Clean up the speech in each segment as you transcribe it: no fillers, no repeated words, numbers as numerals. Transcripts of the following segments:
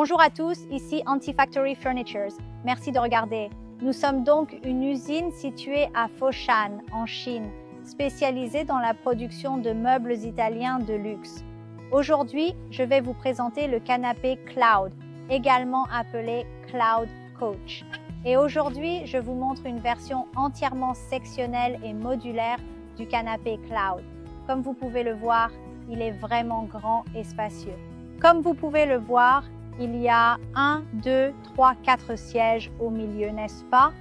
Bonjour à tous, ici Anti-Factory Furnitures. Merci de regarder. Nous sommes donc une usine située à Foshan, en Chine, spécialisée dans la production de meubles italiens de luxe. Aujourd'hui, je vais vous présenter le canapé Cloud, également appelé Cloud Coach. Et aujourd'hui, je vous montre une version entièrement sectionnelle et modulaire du canapé Cloud. Comme vous pouvez le voir, il est vraiment grand et spacieux. Comme vous pouvez le voir, il y a 1, 2, 3, 4 sièges au milieu, n'est-ce pas?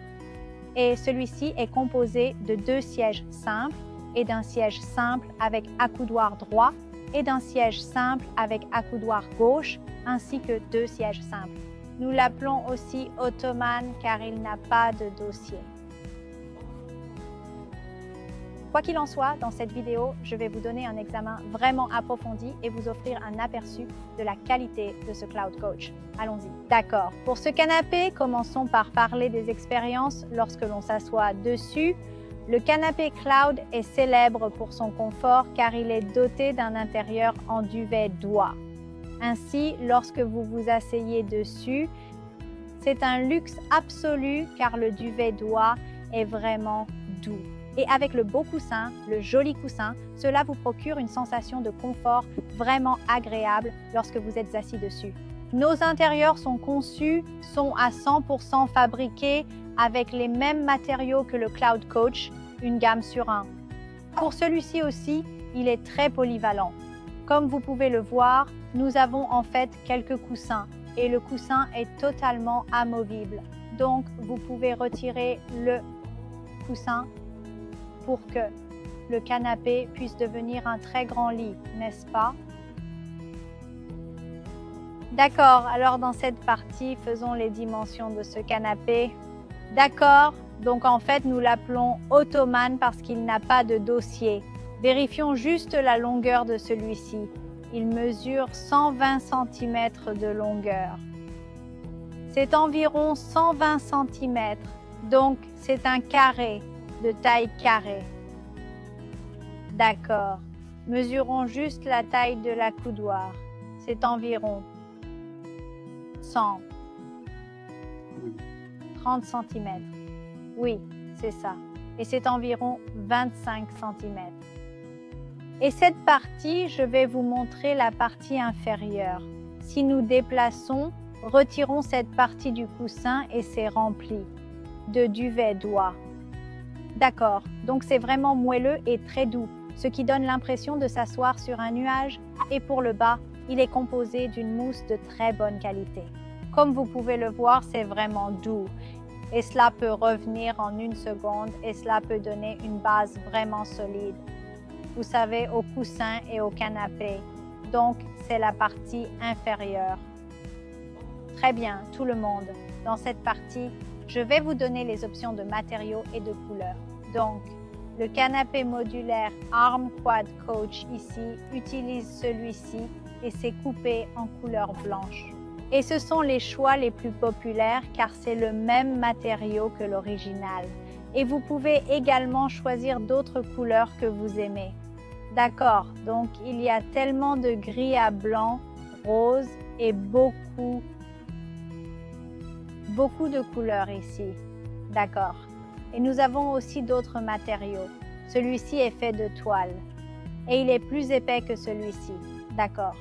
Et celui-ci est composé de 2 sièges simples et d'un siège simple avec accoudoir droit et d'un siège simple avec accoudoir gauche, ainsi que 2 sièges simples. Nous l'appelons aussi ottomane car il n'a pas de dossier. Quoi qu'il en soit, dans cette vidéo, je vais vous donner un examen vraiment approfondi et vous offrir un aperçu de la qualité de ce Cloud Coach. Allons-y. D'accord. Pour ce canapé, commençons par parler des expériences lorsque l'on s'assoit dessus. Le canapé Cloud est célèbre pour son confort car il est doté d'un intérieur en duvet d'oie. Ainsi, lorsque vous vous asseyez dessus, c'est un luxe absolu car le duvet d'oie est vraiment doux. Et avec le beau coussin, le joli coussin, cela vous procure une sensation de confort vraiment agréable lorsque vous êtes assis dessus. Nos intérieurs sont conçus, sont à 100% fabriqués avec les mêmes matériaux que le Cloud Coach, une gamme sur 1. Pour celui-ci aussi, il est très polyvalent. Comme vous pouvez le voir, nous avons en fait quelques coussins et le coussin est totalement amovible. Donc, vous pouvez retirer le coussin pour que le canapé puisse devenir un très grand lit, n'est-ce pas? D'accord, alors dans cette partie, faisons les dimensions de ce canapé. D'accord, donc en fait nous l'appelons ottomane parce qu'il n'a pas de dossier. Vérifions juste la longueur de celui-ci. Il mesure 120 cm de longueur. C'est environ 120 cm, donc c'est un carré. De taille carrée. D'accord. Mesurons juste la taille de l'accoudoir. C'est environ 100. 30 cm. Oui, c'est ça. Et c'est environ 25 cm. Et cette partie, je vais vous montrer la partie inférieure. Si nous déplaçons, retirons cette partie du coussin et c'est rempli de duvet d'oie. D'accord, donc c'est vraiment moelleux et très doux, ce qui donne l'impression de s'asseoir sur un nuage. Et pour le bas, il est composé d'une mousse de très bonne qualité. Comme vous pouvez le voir, c'est vraiment doux. Et cela peut revenir en 1 seconde et cela peut donner une base vraiment solide. Vous savez, au coussin et au canapé. Donc, c'est la partie inférieure. Très bien, tout le monde. Dans cette partie, je vais vous donner les options de matériaux et de couleurs. Donc, le canapé modulaire Arm Quad Coach ici utilise celui-ci et c'est coupé en couleur blanche. Et ce sont les choix les plus populaires car c'est le même matériau que l'original. Et vous pouvez également choisir d'autres couleurs que vous aimez. D'accord, donc il y a tellement de gris à blanc, rose et beaucoup de couleurs ici. D'accord. Et nous avons aussi d'autres matériaux. Celui-ci est fait de toile. Et il est plus épais que celui-ci. D'accord.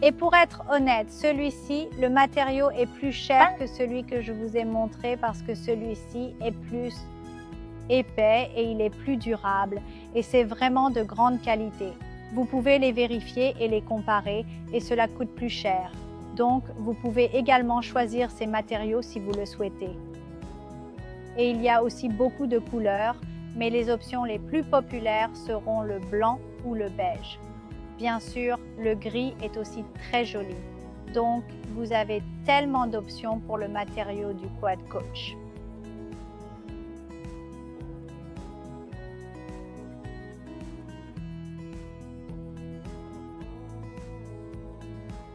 Et pour être honnête, celui-ci, le matériau est plus cher que celui que je vous ai montré parce que celui-ci est plus épais et il est plus durable. Et c'est vraiment de grande qualité. Vous pouvez les vérifier et les comparer et cela coûte plus cher. Donc, vous pouvez également choisir ces matériaux si vous le souhaitez. Et il y a aussi beaucoup de couleurs, mais les options les plus populaires seront le blanc ou le beige. Bien sûr, le gris est aussi très joli. Donc, vous avez tellement d'options pour le matériau du Quad Coach.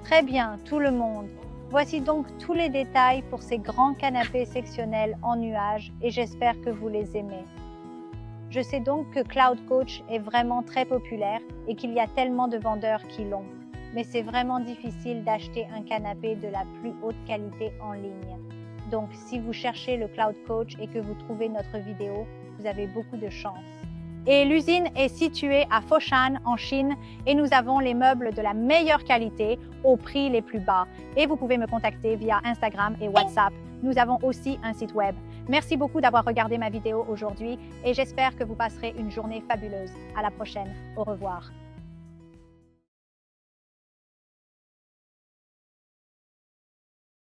Très bien, tout le monde. Voici donc tous les détails pour ces grands canapés sectionnels en nuage et j'espère que vous les aimez. Je sais donc que Cloud Coach est vraiment très populaire et qu'il y a tellement de vendeurs qui l'ont. mais c'est vraiment difficile d'acheter un canapé de la plus haute qualité en ligne. Donc, si vous cherchez le Cloud Coach et que vous trouvez notre vidéo, vous avez beaucoup de chance. Et l'usine est située à Foshan, en Chine, et nous avons les meubles de la meilleure qualité au prix les plus bas. Et vous pouvez me contacter via Instagram et WhatsApp. Nous avons aussi un site web. Merci beaucoup d'avoir regardé ma vidéo aujourd'hui et j'espère que vous passerez une journée fabuleuse. À la prochaine. Au revoir.